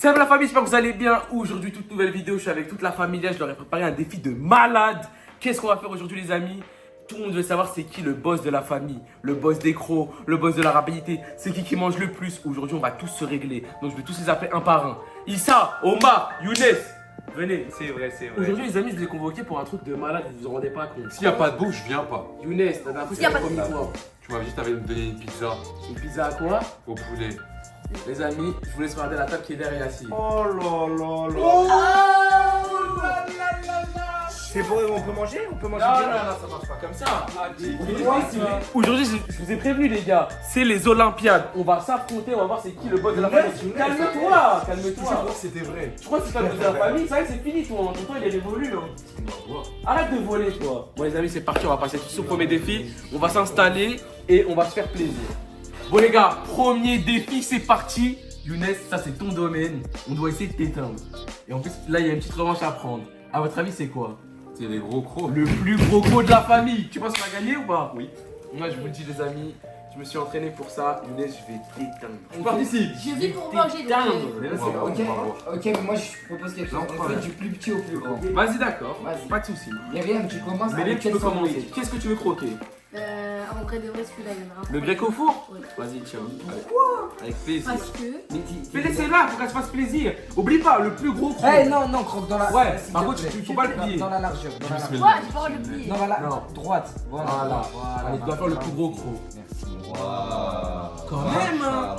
Salut la famille, j'espère que vous allez bien. Aujourd'hui, toute nouvelle vidéo, je suis avec toute la famille. Je leur ai préparé un défi de malade. Qu'est-ce qu'on va faire aujourd'hui les amis? Tout le monde veut savoir c'est qui le boss de la famille, le boss des crocs, le boss de la rapidité. C'est qui mange le plus. Aujourd'hui, on va tous se régler. Donc je vais tous les appeler un par un. Issa, Omar, Younes, venez. C'est vrai, c'est vrai. Aujourd'hui les amis, je les ai convoqués pour un truc de malade, vous vous en rendez pas compte. S'il n'y a pas de bouffe, je viens pas. Younes, la dernière fois, S'il y a tu pas m'as de promis quoi? Tu m'as dit que t'avais me donner une pizza Une pizza à quoi? au poulet. Les amis, je vous laisse regarder la table qui est derrière ici. Oh là là là. C'est bon, on peut manger? On peut manger Non, bien? non, non, ça marche pas comme ça. Aujourd'hui, je vous ai prévenu, les gars. C'est les Olympiades. On va s'affronter, on va voir c'est qui le boss de la famille. Calme-toi, calme-toi. C'était vrai. Je crois que c'est pas le boss de la famille. C'est vrai que c'est fini, toi. Ton temps, il est révolu, là. Arrête de voler, toi. Bon, les amis, c'est parti. On va passer tous au premier défi. On va s'installer et on va se faire plaisir. Bon, les gars, premier défi, c'est parti. Younes, ça, c'est ton domaine. On doit essayer de t'éteindre. Et en plus, là, il y a une petite revanche à prendre. À votre avis, c'est quoi? C'est les gros crocs. Le plus gros croc de la famille. Tu penses qu'on va gagner ou pas? Oui. Moi, je vous le dis, les amis, je me suis entraîné pour ça. Younes, je vais t'éteindre. Je participe. Je vis pour manger. T'éteindre. Ok, mais moi je propose quelque chose. On fait du plus petit au plus grand. Vas-y, d'accord. Vas-y. Pas de soucis. Myriam, tu commences Mais avec tu peux quel sandwich? commencer. Qu'est-ce que tu veux croquer? En vrai de vrai, celui-là, il y en a un. Le grec au four? Oui. Vas-y, tiens. Avec plaisir. Parce que. Mais laissez-la, faut qu'elle se fasse plaisir. Oublie pas, le plus gros croc. Eh non, non, croque dans la. Ouais, s'il par te contre, plaît. faut pas le plier. Dans la largeur. Dans la largeur. Quoi? J'ai pas le droit de le plier. Non, voilà, Non. droite. Voilà. Voilà. Allez, tu dois faire le plus gros croc. Merci. Quand même, hein.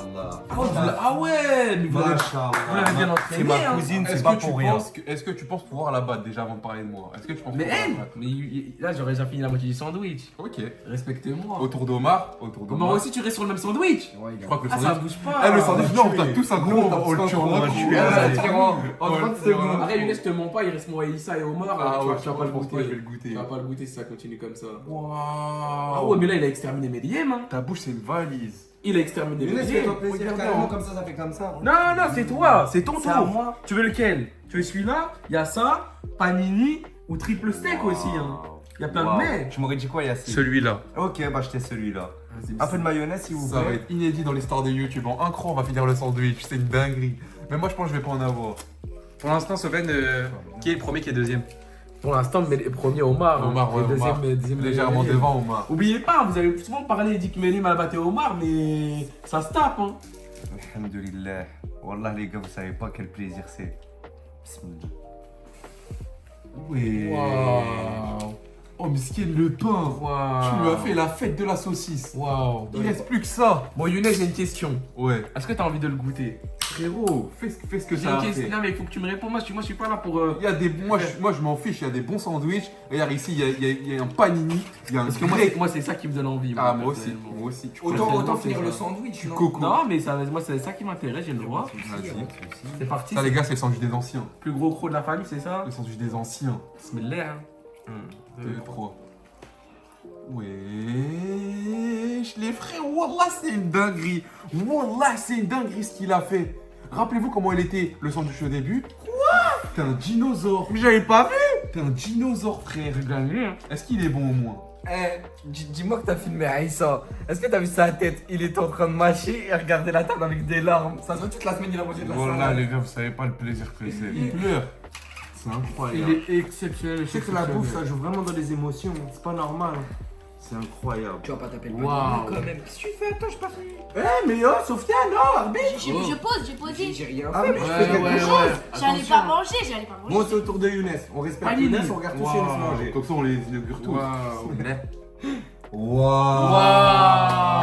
Ah ouais, mais vous l'avez bien entraîné. C'est ma hein. cousine, c'est Est-ce pas que, tu pour rien. penses que, est-ce que tu penses pouvoir la battre déjà avant de parler de moi? Est-ce que tu penses Mais pouvoir elle la battre? Mais là, j'aurais déjà fini la moitié du sandwich. Ok. Respectez-moi. Autour d'Omar. Moi aussi, tu restes sur le même sandwich. Je crois que le Ah, ça sandwich. bouge pas. Eh, le sandwich, non, on t'a tuer. tous un Nous, gros. on t'a tous un gros, on va le tuer. En droite, c'est bon. Arrête, Younes, je te mens pas, il reste moi, Issa et Omar. Ah tu ouais, vas- tu vas pas le je pense goûter. pas, je vais le goûter. Tu vas pas le goûter si ça continue comme ça. Ah Waouh. ouais, mais là, il a exterminé Mediem. Hein. Ta bouche, c'est une valise. Il a exterminé Younes, Mediem. fais-toi plaisir, Regarde, carrément hein. comme ça fait comme ça. Non, non, c'est toi, c'est ton C'est à tour. moi. Tu veux lequel? Tu veux celui-là? Il y a ça, panini ou triple steak aussi. Hein. Il y a plein de mets. Tu m'aurais dit quoi, Yassine? Celui-là. Ok, bah je t'ai celui-là. C'est Un peu de mayonnaise s'il vous Ça va plaît. être inédit dans l'histoire de YouTube. En un cran, on va finir le sandwich. C'est une dinguerie. Mais moi, je pense que je vais pas en avoir. Pour l'instant, Soben, qui est le premier, qui est deuxième? Pour l'instant, mais les premiers Omar. hein. Omar, ouais, Et Omar. deuxième Légèrement Mediem. devant, Omar. Oubliez pas, vous avez souvent parlé, dit que Mediem a battu Omar, mais ça se tape. Hein. Alhamdulillah. Wallah les gars, vous savez pas quel plaisir c'est. Bismillah. Ouais. Waouh. Oh, miskin, le pain. Waouh. Tu lui as fait la fête de la saucisse. Waouh. Il reste plus que ça. Bon, Younes, j'ai une question. Ouais. Est-ce que t'as envie de le goûter? Frérot, fais ce que J'ai ça une a question. fait. Non, mais il faut que tu me réponds. Moi, je suis pas là pour. Il y a des, moi, je m'en fiche, il y a des bons sandwichs. Regarde ici, il y a un panini, il y a un Parce que moi, grec. c'est ça qui me donne envie. Ah, moi aussi, personnellement. moi aussi. Tu Autant, préfères autant c'est finir ça. le sandwich. Du non coco. Non, mais ça, moi, c'est ça qui m'intéresse, j'ai le droit. Vas-y. C'est parti. Ça, c'est les gars, c'est le sandwich des anciens. le plus gros croc de la famille, c'est ça? Le sandwich des anciens. Bismillah. Hein. 2, 3. Wesh, les frères, Wallah, c'est une dinguerie. Wallah, c'est une dinguerie ce qu'il a fait. Rappelez-vous comment il était le sandwich au début. Quoi? T'es un dinosaure. Mais j'avais pas vu. T'es un dinosaure, frère. Gagné, hein. Est-ce qu'il est bon au moins? Eh, dis-moi que t'as filmé Aïssa. Est-ce que t'as vu sa tête? Il était en train de mâcher et regarder la table avec des larmes. Ça se voit toute la semaine, il a mangé de la Wallah, salade. les gars, vous savez pas le plaisir que c'est. Il pleure. C'est Il incroyable. est exceptionnel. Tu sais que la bouffe, ça joue vraiment dans les émotions. C'est pas normal. C'est incroyable. Tu vas pas taper le Waouh. panneau quand même. Qu'est-ce que tu fais? Attends, je passe. Eh, mais oh, Sophia, non, arbitre. J'ai posé. J'ai rien Ah, fait. mais je Ouais, fais quelque ouais, chose. ouais. J'allais pas manger, j'allais pas Bon, manger. c'est au tour de Younes. On respecte Panini. Younes, on regarde tous Waouh. Younes manger. Comme ça, on les inaugure tous. Waouh. Waouh. Waouh.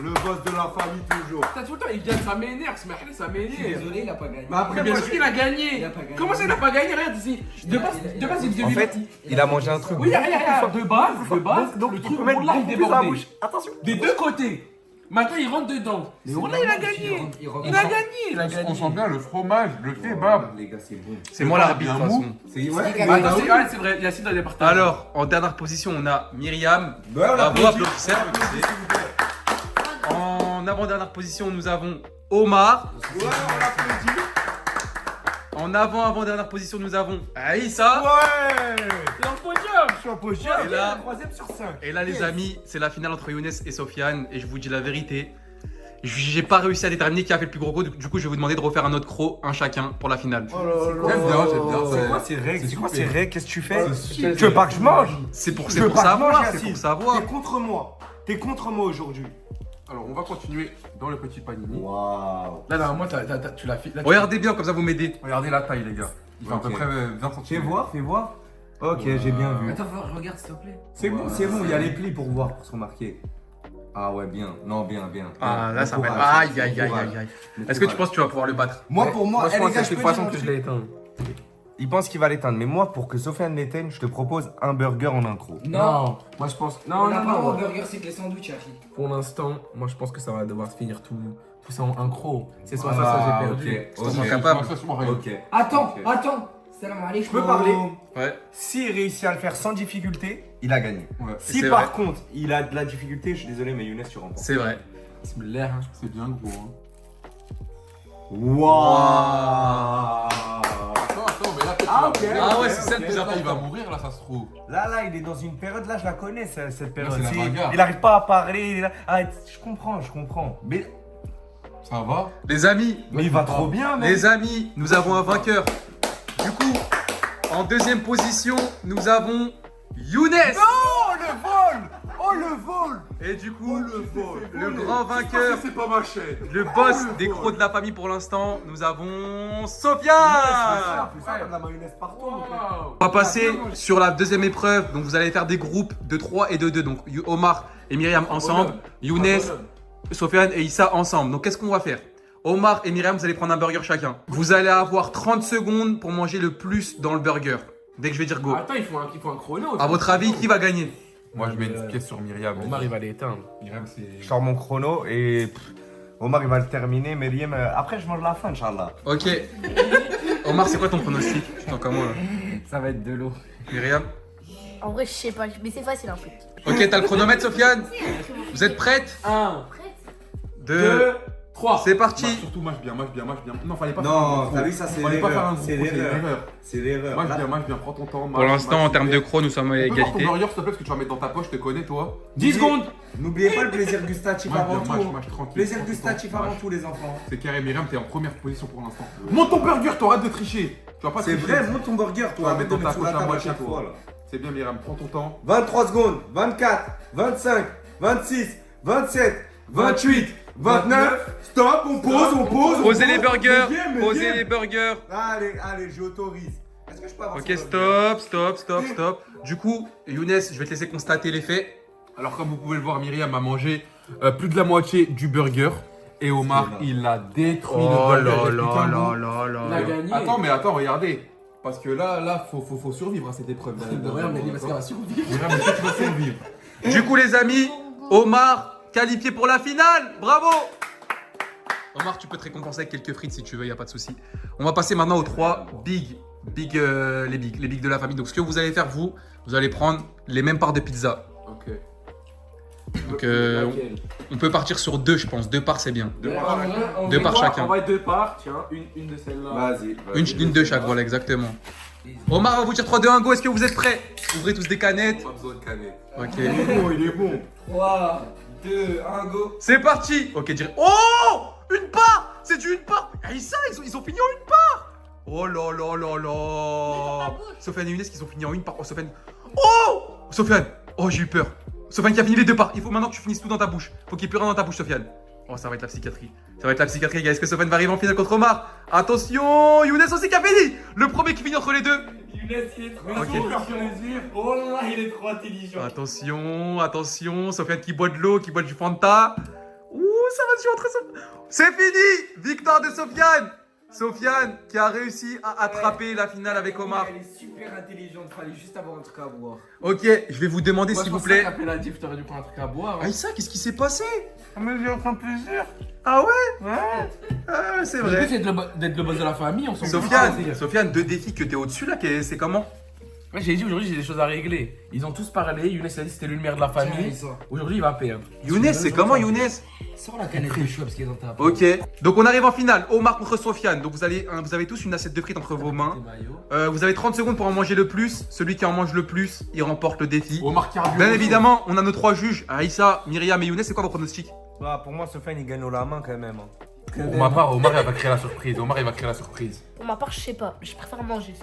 Le boss de la famille toujours. T'as tout le temps, il gagne, ça m'énerve, ça Je suis m'énerve. désolé, il a pas gagné. Mais après, Mais bien moi, sûr qu'il a gagné. Il a pas gagné. Comment ça, il a pas gagné? Regarde ici. De base, il devait. En fait, il a mangé un truc. Oui, regarde, de base, Donc, le il truc, peut mettre là, il beaucoup plus dans la débordait. bouche. Attention. Des deux côtés. Maintenant, il rentre dedans. Mais voilà, il a gagné. Il a gagné, il a gagné. On sent bien le fromage, le kebab. Les gars, c'est bon. C'est moi l'arbitre, de bien toute mou. façon. C'est Bah, attends, c'est vrai, Yacine dans les partages. Alors, en dernière position, on a Myriam. Ouais, on Bravo, applaudit. applaudissez. En avant-dernière position, nous avons Omar. Ouais, on l'applaudit. En avant-dernière position, nous avons Aïssa. Ouais. C'est dans le podium. Je suis en podium. Et là- 3ème sur 5. Et là, les amis, c'est la finale entre Younes et Sofiane. Et je vous dis la vérité, J'ai pas réussi à déterminer qui a fait le plus gros croc. Du coup, je vais vous demander de refaire un autre croc, un chacun, pour la finale. J'aime bien. C'est quoi ces règles? C'est quoi ces règles? Qu'est-ce que tu fais? super. Tu veux pas que je mange? C'est pour Je veux pas que je savoir, mange, c'est Yacine. pour savoir. T'es contre moi. T'es contre moi aujourd'hui. Alors, on va continuer dans le petit panini. Waouh. Là, moi, tu l'as fait. Regardez bien, comme ça vous m'aidez. Regardez la taille, les gars. Il fait à peu Ok. près 20 Fais cm. voir, fais voir. Ok, j'ai bien vu. Attends, regarde s'il te plaît. C'est bon, c'est bon, il y a les plis pour voir, pour se remarquer. Ah ouais, bien. Non, bien. Ah, là, Bon ça va. courage. Aïe, aïe, Bon aïe, courage. aïe, aïe. Bon Est-ce que tu courage. penses que tu vas pouvoir le battre? Moi, pour moi, je les pense gars, que c'est je le peux poisson dire que un je truc. l'ai éteint. Il pense qu'il va l'éteindre, mais moi, pour que Sofiane l'éteigne, je te propose un burger en un croc. Non, Moi, je pense. on Non, n'a non, pas non. un burger, c'est que les sandwichs, Hachi. Pour l'instant, moi, je pense que ça va devoir se finir tout ça en un croc. C'est soit Ah, ça, soit j'ai perdu. ok, Je te ok. sens capable. Ok. Attends, Ok. attends. Salam alaikum. Je peux parler. Ouais. S'il réussit à le faire sans difficulté, il a gagné. Ouais. Si C'est par vrai. contre, il a de la difficulté, je suis désolé, mais Younes, tu remportes. C'est vrai. Bismillah, hein. C'est bien gros. Hein. Waouh. Attends, mais là, peut-être Ah, qu'il va ok. mourir. Ah ouais, c'est ça le ok. plus Là, il important. va mourir, là, ça se trouve. Là, il est dans une période, là, je la connais, cette période. c'est la C'est- bagarre. il n'arrive pas à parler, il est là. Ah, je comprends. Mais Ça va? Les amis, il va trop bien, mec. les amis, nous avons un vainqueur. Du coup, en deuxième position, nous avons Younes. Oh, le vol. Oh, le vol. Et du coup, le voler. grand vainqueur, C'est pas ma chaîne. le boss Oh, le des vol. crocs de la famille pour l'instant, nous avons Sofiane. Fais ça, comme la mayonnaise partout. Waouh. On va passer sur la deuxième épreuve. Donc vous allez faire des groupes de 3 et de 2. Donc Omar et Myriam ensemble, Younes, Sofiane et Issa ensemble. Donc qu'est-ce qu'on va faire? Omar et Myriam, vous allez prendre un burger chacun. Vous allez avoir 30 secondes pour manger le plus dans le burger. Dès que je vais dire go. Attends, il faut un chrono. À votre avis, qui va gagner? Moi, je mets une pièce sur Myriam. Omar, il va l'éteindre. Myriam, c'est. Je sors mon chrono et Omar il va le terminer. Myriam, après je mange la fin, Inch'Allah. Ok. Omar, c'est quoi ton pronostic? Tu t'en comment là? Ça va être de l'eau. Myriam? En vrai, je sais pas, mais c'est facile un peu. Ok, t'as le chronomètre, Sofiane? Vous êtes prêtes? 1, Prête? 2, 3. c'est parti. Surtout, mange bien. Non, fallait pas faire Non, un gros. t'as vu, ça c'est Fallait pas faire un l'erreur. gros. C'est C'est l'erreur. l'erreur. C'est l'erreur. Mange Là- bien, prends ton temps. Pour l'instant, en termes de crocs, nous sommes à Tu peux voir ton égalité. burger, s'il te plaît, parce que tu vas mettre dans ta poche, je te connais, toi. 10 secondes. N'oubliez pas le plaisir gustatif Mange avant bien, tout. mange tranquille. Plaisir prends ton gustatif temps, avant mange. tout, les enfants. C'est carré, Myriam, t'es en première position pour l'instant. Monte ton burger, t'arrêtes de tricher. Tu vas pas C'est tricher. vrai, monte ton burger, Tu vas toi. mettre Arrête de dans ta mettre sous la poche à table à moitié, chaque fois, toi. là. C'est bien, Myriam, prends ton temps. 23 secondes, 24, 25, 26, 27, 28, 29. Stop, on pose. Posez les burgers. Mais Posez viens. les burgers. Allez, j'autorise. Est-ce que je peux avoir Ok, son burger stop. Du coup, Younes, je vais te laisser constater les faits. Alors, comme vous pouvez le voir, Myriam a mangé plus de la moitié du burger. Et Omar, C'est il a détruit Oh le burger. là Il reste plus qu'un bout. là Il a gagné. Attends, regardez. Parce que là, faut survivre à cette épreuve. Regarde, mais parce qu'elle va survivre. Myriam, est-ce que tu vas survivre? Du coup, les amis, Omar qualifié pour la finale. Bravo. Omar, tu peux te récompenser avec quelques frites si tu veux, y a pas de souci. On va passer maintenant aux 3 les bigs de la famille. Donc, ce que vous allez faire, vous allez prendre les mêmes parts de pizza. Ok. Donc, Laquelle? on peut partir sur 2, je pense. 2 parts, c'est bien. Deux En par vrai, chacun. on Deux va par voir, chacun. On va être 2 parts, tiens, une de celles-là. Vas-y. Une de chaque, voilà, exactement. Omar va vous dire 3, 2, 1, go. Est-ce que vous êtes prêts? Ouvrez tous des canettes. Pas besoin de canette. Ok. Il est bon. 3, 2, 1, go. C'est parti. Ok, direct. Oh, une part. C'est du une part. Et ça, ils ont fini en une part. Oh là là là là. Sofiane et Younes qui sont finis en une part. Oh, Sofiane. Oh, Sofiane. Oh, j'ai eu peur. Sofiane qui a fini les 2 parts. Il faut maintenant que tu finisses tout dans ta bouche. Faut qu'il n'y ait plus rien dans ta bouche, Sofiane. Oh, ça va être la psychiatrie. Ça va être la psychiatrie, gars. Est-ce que Sofiane va arriver en finale contre Omar? Attention, Younes aussi qui a fini. Le premier qui finit entre les deux. Younes, il est trop Ok. Oh là, il est trop intelligent. Attention. Sofiane qui boit de l'eau, qui boit du Fanta. Ouh, ça va se jouer entre Sofiane. C'est fini. Victoire de Sofiane. Sofiane qui a réussi à attraper la finale avec Omar. Elle est super intelligente, fallait juste avoir un truc à boire. Ok, je vais vous demander Moi, s'il je vous pense que plaît. Après la diff, t'aurais dû prendre un truc à boire. hein. Aïssa, qu'est-ce qui s'est passé? Mais j'ai aucun plaisir. Ah ouais? Ah, c'est Le but, vrai. c'est d'être le boss de la famille, on s'en fout. Sofiane, 2 défis que t'es au-dessus là, c'est comment? Ouais, j'ai dit aujourd'hui, j'ai des choses à régler. Ils ont tous parlé. Younes a dit que c'était lui le maire de la famille. Aujourd'hui, il va perdre. Younes, c'est comment Younes? Sors la canette de choix parce qu'il est dans ta Ok, donc on arrive en finale. Omar contre Sofiane. Donc vous avez tous une assiette de frites entre vos mains. Vous avez 30 secondes pour en manger le plus. Celui qui en mange le plus, il remporte le défi. Omar Cardio. Bien évidemment, on a nos 3 juges, Aïssa, Myriam et Younes. C'est quoi vos pronostics? Bah, pour moi, Sofiane, il gagne au la main quand même. Hein. Pour ma part, Omar, il va créer la surprise. Omar, il va créer la surprise. Pour ma part, je sais pas. Je préfère manger.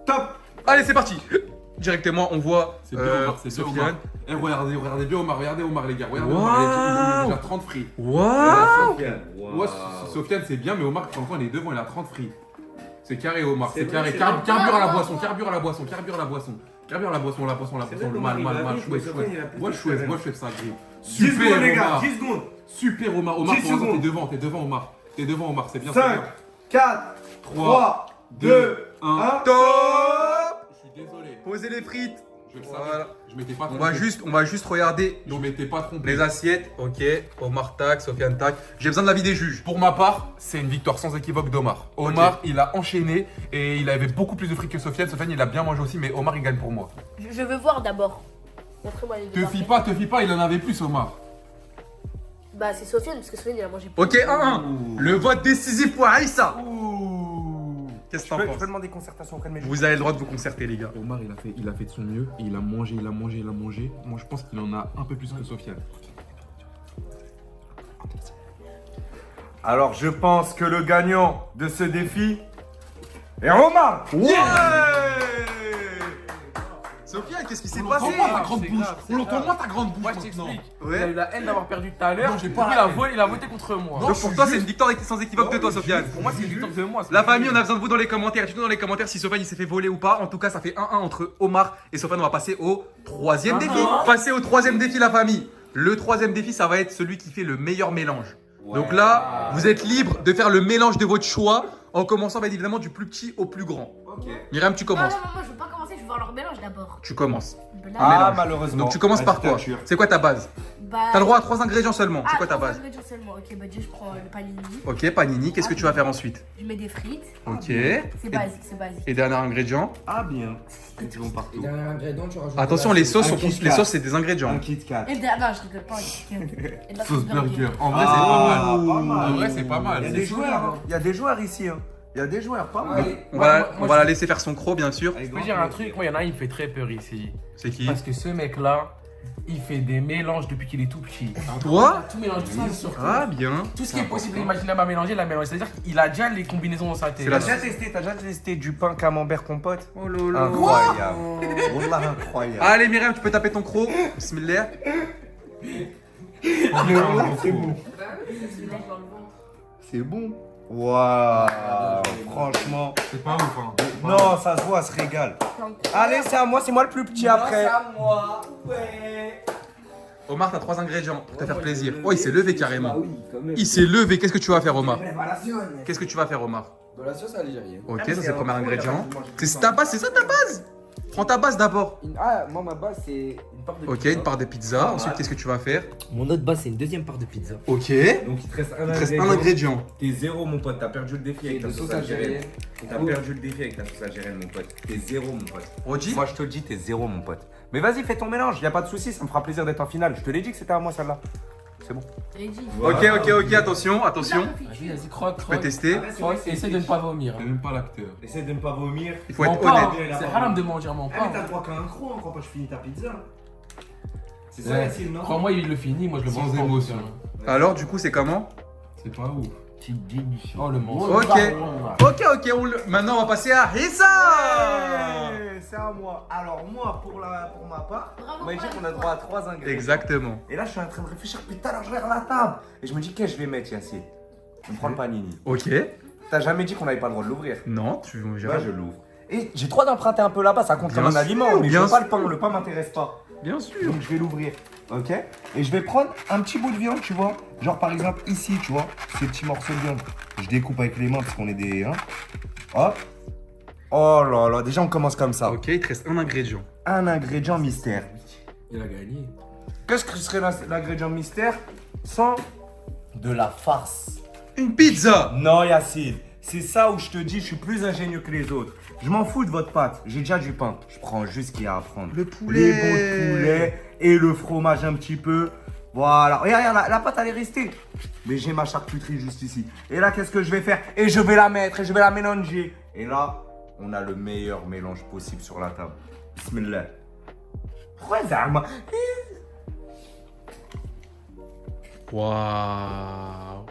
Top. Allez, c'est parti. Directement, on voit C'est bien Omar, c'est bien Omar. Sofiane. Eh, regardez bien Omar, regardez Omar, les gars. Regardez Wow. Omar, il a déjà 30 frites. Waouh. Sofiane. Wow. Ouais, Sofiane, c'est bien, mais Omar, encore, il est devant, il a 30 frites. C'est carré, Omar, C'est c'est vrai, carré. c'est vrai. Carbure à la boisson, carbure à la boisson, carbure à la boisson. Carbure à la boisson, C'est vrai le qu'Omar, mal, il mal, va mal, vite, chouette, mais chouette. Sofiane, il a plus Moi, de chouette, talent. moi, chouette, ça grille. 10 secondes, les gars, Omar. 10 secondes. Super, Omar. Omar, 10 pour l'instant, secondes. t'es devant, Omar. T'es devant, Omar, c'est bien. 5, 4, 3, 2, 1. Top. Je suis désolé. Posez les frites. Je le Voilà. savais. Je m'étais pas On trompé. va juste regarder Je m'étais pas trompé. les assiettes. Ok, Omar tac, Sofiane tac. J'ai besoin de l'avis des juges. Pour ma part, c'est une victoire sans équivoque d'Omar. Omar, il a enchaîné et il avait beaucoup plus de frites que Sofiane. Sofiane, il a bien mangé aussi, mais Omar, il gagne pour moi. Je veux voir d'abord. Montrez-moi les deux. Te fie pas, il en avait plus, Omar. Bah, c'est Sofiane, parce que Sofiane, il a mangé. Ok, 1-1. Le vote décisif pour Aïssa. Qu'est-ce que t'en Je penses? peux demander concertation auprès de mes Vous avez le droit de vous concerter, les gars. Omar, il a fait de son mieux et il a mangé. Moi, je pense qu'il en a un peu plus que Sofiane. Alors, je pense que le gagnant de ce défi est Omar. Sofiane, qu'est-ce qui s'est On passé? l'entend moins ta grande C'est bouche. grave, c'est On l'entend grave. moins ta grande bouche Moi, je maintenant. t'explique. Ouais. Il a eu la haine d'avoir perdu tout à l'heure. Non, j'ai Du pas coup, la il a voté contre moi. Non, Donc pour toi, c'est une victoire sans équivoque de toi, Sofiane. Pour moi, c'est une victoire de moi. La famille, on a besoin de vous dans les commentaires. Dites-nous dans les commentaires si Sofiane il s'est fait voler ou pas. En tout cas, ça fait 1-1 entre Omar et Sofiane. On va passer au troisième défi. Passer au troisième défi, la famille. Le troisième défi, ça va être celui qui fait le meilleur mélange. Donc là, vous êtes libre de faire le mélange de votre choix en commençant bien évidemment du plus petit au plus grand. Myriam, tu Non, non, commences. non, moi, je veux pas commencer, je veux voir leur mélange d'abord. Tu commences. Ah, mélange. malheureusement. Donc tu commences par quoi? Dictature. C'est quoi ta base? Bah. T'as le droit à 3 ingrédients seulement. C'est quoi ta trois base? ingrédients seulement. Ok, bah, déjà, je prends le panini. Ok, panini. Qu'est-ce que tu vas faire ensuite? Je mets des frites. Ok. C'est basique, c'est basique. Et dernier ingrédient. Ah, bien. Ils vont partout. Dernier ingrédient, tu rajoutes. Attention, les sauces, Un Kit les Kat. sauces, c'est des ingrédients. Un Kit Kat. Et non, je rigole pas. Et de la Sauce burger. En vrai, Ah, c'est pas mal. pas mal. En vrai, c'est pas mal. Il y a des joueurs. Hein. Il y a des joueurs ici. Hein. Il y a des joueurs, pas mal. Allez. On va la laisser faire son croc, bien sûr. Je peux dire un truc, moi, il y en a un, il me fait très peur ici. C'est qui? Parce que ce mec-là, il fait des mélanges depuis qu'il est tout petit. Toi? Tout mélange, tout ça, surtout. Ah, bien. Tout ce qui est possible d'imaginer à mélanger, il a mélangé. C'est-à-dire qu'il a déjà les combinaisons dans sa tête. C'est la T'as déjà testé du pain camembert compote? Oh lolo. Incroyable. Wallah, incroyable. Allez, Myriam, tu peux taper ton croc. Bismillah. C'est bon. C'est bon. Waouh. Franchement. C'est pas ouf, hein. Non, ça se voit, ça se régale. Allez, c'est à moi, c'est moi le plus petit après. moi. Ouais. Omar, t'as 3 ingrédients pour te faire plaisir. Oh, il s'est levé carrément. Bah oui, quand même. Il s'est levé. Qu'est-ce que tu vas faire, Omar? Préparation. Qu'est-ce que tu vas faire, Omar? De la sauce algérienne. Ok, ça c'est le premier ingrédient. C'est ta base, c'est ça ta base? Prends ta base d'abord. Ah, moi, ma base, c'est une part de Ok, pizza. une part de pizza. Ensuite, qu'est-ce que tu vas faire? Mon autre base, c'est une deuxième part de pizza. Ok. Il Donc il te reste te reste un ingrédient. T'es zéro, mon pote. T'as perdu le défi avec de ta sauce sauce algérienne. algérienne. T'as perdu le défi avec ta sauce algérienne, mon pote. T'es zéro, mon pote. Roji? Moi, je te le dis, t'es zéro, mon pote. Mais vas-y, fais ton mélange. Y a pas de souci, ça me fera plaisir d'être en finale. Je te l'ai dit que c'était à moi, celle-là. C'est bon. Ok, attention, attention. Vas-y, vas-y, croque, Tu peux croque. tester. Croque, essaie de ne pas vomir. T'es même pas l'acteur. Essaie de ne pas vomir. Il faut Mens être pas, honnête. hein. C'est haram de manger, mens Ah, mais pas. t'as le droit qu'à un croc hein, quand pas je finis ta pizza. C'est ça, Ouais. Yacine, non? Crois-moi, il le finit, moi je le Sans mange pas. émotion. Alors, du coup, c'est comment? C'est pas ouf. Oh, le mensonge. Ok, maintenant on va passer à Issa. Ouais, c'est à moi. Alors, moi, pour ma part, Bravo, on m'a dit bravo. qu'on a droit à 3 ingrédients. Exactement. Et là, je suis en train de réfléchir depuis tout à l'heure, je regarde la table. Et je me dis, qu'est-ce que je vais mettre, Yacine? Je me prends le panini. Ok. T'as jamais dit qu'on n'avait pas le droit de l'ouvrir? Non, tu Bah, je l'ouvre. Et j'ai trop d'emprunter un peu là-bas, ça compte Bien comme un sûr, aliment, mais je bien veux pas sûr. le pain m'intéresse pas. Bien sûr. Donc je vais l'ouvrir, ok? Et je vais prendre un petit bout de viande, tu vois. Genre par exemple ici, tu vois, ces petits morceaux de viande. Je découpe avec les mains parce qu'on est des... Hein. Hop. Oh là là, déjà on commence comme ça. Ok, il te reste un ingrédient. Un ingrédient mystère. Il a gagné. Qu'est-ce que serait l'ingrédient mystère sans de la farce? Une pizza. Non Yacine, c'est ça où je te dis je suis plus ingénieux que les autres. Je m'en fous de votre pâte, j'ai déjà du pain. Je prends juste ce qu'il y a à prendre. Le poulet. Les bouts de poulet et le fromage un petit peu. Voilà, regarde, la pâte elle est restée. Mais j'ai ma charcuterie juste ici. Et là qu'est-ce que je vais faire? Et je vais la mettre et je vais la mélanger. Et là, on a le meilleur mélange possible sur la table. Bismillah. Waouh.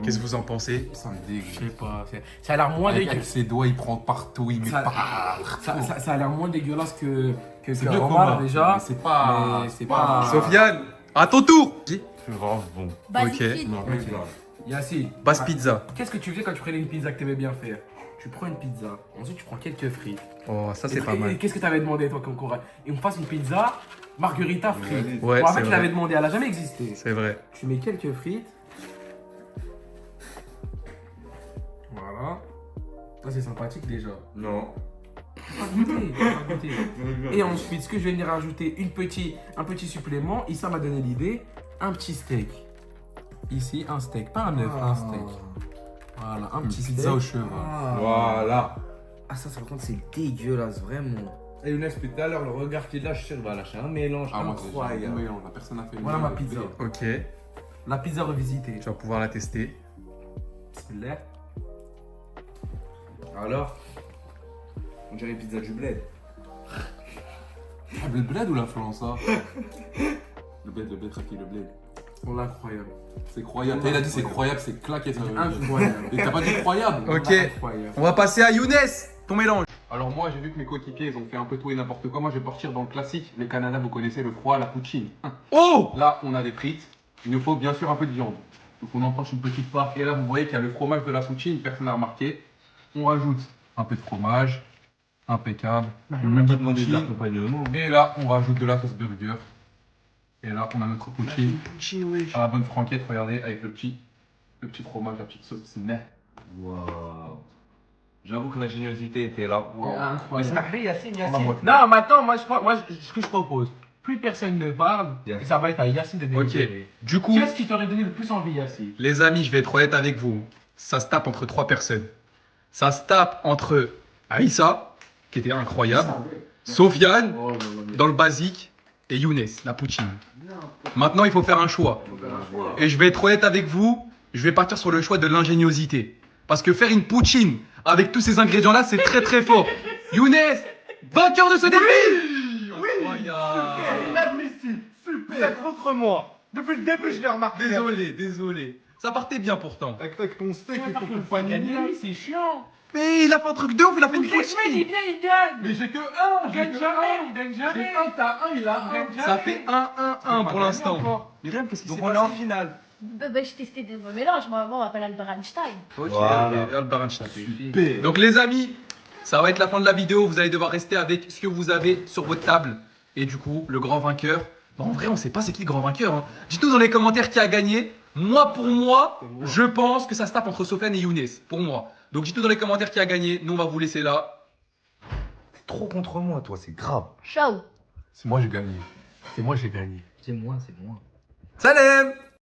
Qu'est-ce que vous en pensez? Ça me Je dégoûte. sais pas. Ça a l'air moins Avec dégueulasse. ses doigts, il prend partout, il met Ça- partout. Ça a l'air moins dégueulasse que C'est mieux Omar qu'on déjà. Mais c'est pas. Mais c'est pas. Sofiane, à ton tour. C'est grave bon. Basic Ok. frites. Non, Ok. regarde. Yassine, Basse pizza. qu'est-ce que tu faisais quand tu prenais une pizza que t'aimais bien faire? Tu prends une pizza, ensuite tu prends quelques frites. Oh, ça Et c'est pas et mal. qu'est-ce que t'avais demandé toi comme courage? Et on fasse une pizza margarita frites. Ouais, Bon, en c'est fait, tu vrai. l'avais demandé, elle a jamais existé. C'est vrai. Tu mets quelques frites. Voilà. Ça c'est sympathique déjà. Non. Pas goûter, pas goûter. Et ensuite, ce que je vais venir rajouter, un petit supplément. Issa m'a donné l'idée, un petit steak. Ici, un steak, pas un œuf, un steak. Voilà, un Une petit pizza steak. au cheval. Voilà. Ah, ça par contre, c'est dégueulasse, vraiment. Et Younes, depuis tout à l'heure, le regard qu'il lâche, il va lâcher un mélange Ah, moi, c'est incroyable. un mélange. La personne a fait le Voilà ma mélange. pizza. Ok, La pizza revisitée. tu vas pouvoir la tester. Bismillah. Alors, on dirait pizza du bled. Ah, le bled ou la flança? Le bled, Raki, le bled. Oh, l'incroyable. C'est croyable. Il a dit c'est croyable, c'est claqué ça. veut dire. Incroyable. Et t'as pas dit croyable? Ok. Incroyable. On va passer à Younes, ton mélange. Alors moi j'ai vu que mes coéquipiers ils ont fait un peu tout et n'importe quoi. Moi je vais partir dans le classique. Les Canada vous connaissez le froid, la poutine. Oh! Là on a des frites. Il nous faut bien sûr un peu de viande. Donc on empoche une petite part. Et là vous voyez qu'il y a le fromage de la poutine, personne n'a remarqué. On rajoute un peu de fromage. Impeccable. Une petite poutine. Et là on rajoute de la sauce burger. Et là on a notre poutine. À la bonne franquette, regardez, avec le petit fromage, la petite sauce. C'est net. Waouh. J'avoue que l'ingéniosité était là. Incroyable. Yassine, Non, maintenant, ce que je propose, plus personne ne parle, Yes. et ça va être à Yacine de Ok. délibérer. Du coup, Qu'est-ce qui t'aurait donné le plus envie, Yacine? les amis, je vais être honnête avec vous. Ça se tape entre 3 personnes. Ça se tape entre Aïssa, qui était incroyable, Sofiane, dans le basique, et Younes, la poutine. Maintenant, il faut faire un choix. Et je vais être honnête avec vous, je vais partir sur le choix de l'ingéniosité. Parce que faire une poutine avec tous ces ingrédients-là, c'est très très fort. Younes, vainqueur de ce défi! Super! Contre moi. Depuis le début, je l'ai remarqué. Désolé. Ça partait bien pourtant. Avec ton steak et ton compagnie. C'est chiant. Mais il a fait un truc de ouf, il a fait une poutine. il gagne. Mais j'ai que un. Il gagne jamais, il gagne jamais. T'as un, il a un. Ça fait 1-1-1 pour l'instant. Myriam, qu'est-ce qui s'est Donc on est en passé? finale. Bah, je testais des nouveaux mélanges. Moi, on m'appelle Albert Einstein. Voilà. Albert Einstein. Donc les amis, ça va être la fin de la vidéo. Vous allez devoir rester avec ce que vous avez sur votre table. Et du coup, le grand vainqueur. Bah, en vrai, on sait pas c'est qui le grand vainqueur. Hein. Dites-nous dans les commentaires qui a gagné. Pour moi, je pense que ça se tape entre Sofiane et Younes. Pour moi. Donc dites-nous dans les commentaires qui a gagné. Nous, on va vous laisser là. Trop contre moi, toi, c'est grave. Ciao. C'est moi j'ai gagné. C'est moi, j'ai gagné. C'est moi, c'est moi. Salam!